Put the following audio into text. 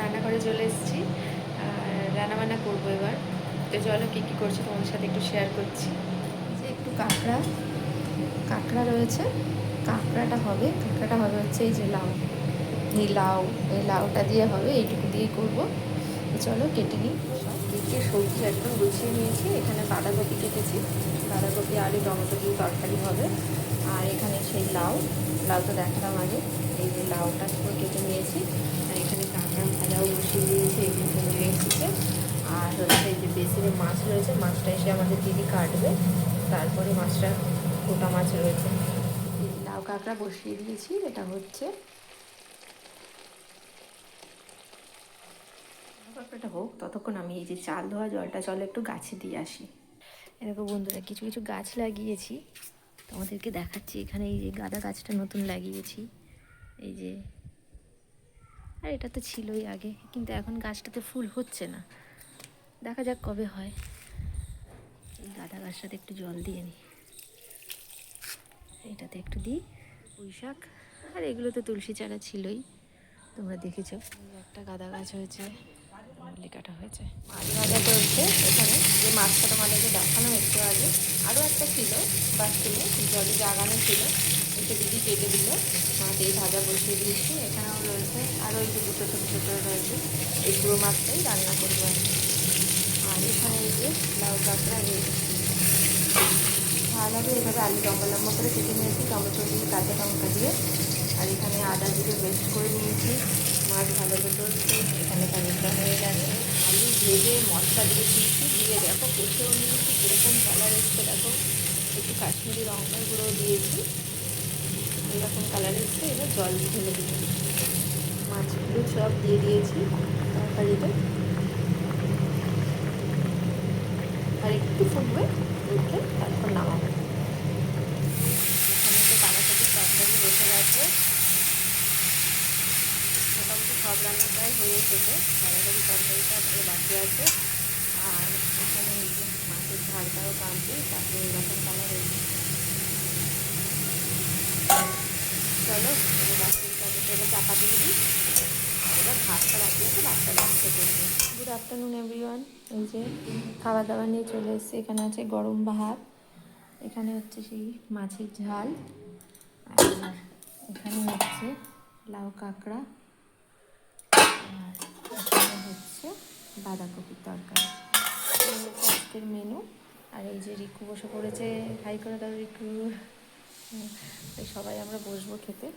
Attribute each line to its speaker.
Speaker 1: রান্নাঘরে চলে এসেছি, রান্নাবান্না করবো এবার। তো চলো কী কী করছি তোমাদের সাথে একটু শেয়ার করছি। যে একটু কাঁকড়া রয়েছে, কাঁকড়াটা হবে হচ্ছে এই যে লাউ, এই লাউটা দিয়ে হবে, এইটুকু দিয়েই করবো। তো চলো কেটে নিই। সব কেটে সবজি একদম গুছিয়ে নিয়েছি। এখানে বাঁধাকপি কেটেছি, বাঁধাকপি আলু টমেটো দিয়ে তরকারি হবে। আর এখানে সেই লাউ তো দেখালাম আগে, এই যে লাউটা পুরো কেটে নিয়েছি। আর এখানে কাঁকড়া ভাজাও বসিয়ে দিয়েছি, এগুলো হয়ে এসেছে। আর হচ্ছে এই যে বেসিনে মাছ রয়েছে, মাছটা এসে আমাদের দিদি কাটবে। তারপরে মাছটা, গোটা মাছ রয়েছে, এই যে লাউ কাঁকড়া বসিয়ে দিয়েছি। এটা হচ্ছে কাঁকড়াটা হোক, ততক্ষণ আমি এই যে চাল ধোয়া জলটা চলো একটু গাছে দিয়ে আসি। এরকম বন্ধুরা কিছু কিছু গাছ লাগিয়েছি, তোমাদেরকে দেখাচ্ছি। এখানে এই যে গাঁদা গাছটা নতুন লাগিয়েছি, এই যে। আর এটা তো ছিলই আগে, কিন্তু এখন গাছটাতে ফুল হচ্ছে না, দেখা যাক কবে হয়। এই গাঁদা গাছটাতে একটু জল দিয়ে নিই, এইটাতে একটু দিই। পুঁই শাক, আর এগুলো তো তুলসী চারা ছিলই, তোমরা দেখেছো। একটা গাঁদা গাছ হয়েছে, মল্লি কাটা হয়েছে। মাছ ভাজা চলছে এখানে, যে মাছটা তোমাদেরকে দেখানো একটু আগে। আরও একটা ছিল বাথরুমে, জলে জাগানো ছিল, এসে দিদি কেটে দিল। মাছ এই ভাজা বসিয়ে দিয়েছি। এখানেও রয়েছে আরও এই যে দুটো ছোটো ছোটো রয়েছে, এই পুরো মাছটাই রান্না করবো আমি। আর এখানে এই যে লাউ কাঁকড়া, এই ভালোভাবে এভাবে আলু লম্বা লম্বা করে কেটে নিয়েছি, টমেটো দিয়ে কাঁচা টমেটো দিয়ে। আর এখানে আদা জিরে পেস্ট করে নিয়েছি। মাছ ভালোভাবে চলছে, এখানে খানিকটা হয়ে গেছে। আলু ভেজে মশলা দিয়ে দিয়েছি, দিয়ে দেখো কষেও নিয়েছি, কীরকম কালার এসছে দেখো। একটু কাশ্মীরি লঙ্কার গুঁড়োও দিয়েছি, এরকম কালার এসছে। এবার জল ঢেলে দিয়েছি, মাছগুলো সব দিয়ে দিয়েছি তরকারিতে। আর একটু ফুটবে, উঠলে তারপর নামাবো। এখানে তো বাঁধাকপির তরকারি বসে গেছে, মোটামুটি সব রান্না প্রায় হয়ে এসেছে। বাঁধাকপির তরকারিটা বাকি আছে। আর এখানে এই যে মাছের ঝালটাও কামড়ি, তারপরে এরকম কালার হয়েছে। চলো এবার মাছের তরকারিটা চাপা দিয়ে দিই। আর এবার ভাতটা বাকি আছে, ভাতটা লাগতে করবো। Good afternoon everyone. এই যে খাওয়া দাওয়া নিয়ে চলে এসেছে। এখানে আছে গরম ভাত, এখানে হচ্ছে সেই মাছের ঝাল, আর এখানে হচ্ছে লাউ কাঁকড়া, আর এখানে হচ্ছে বাঁধাকপির তরকারি। এই হচ্ছে আজকের মেনু। আর এই যে রিকু বসে পড়েছে, হাই করে দাও রিকু। সবাই আমরা বসবো খেতে।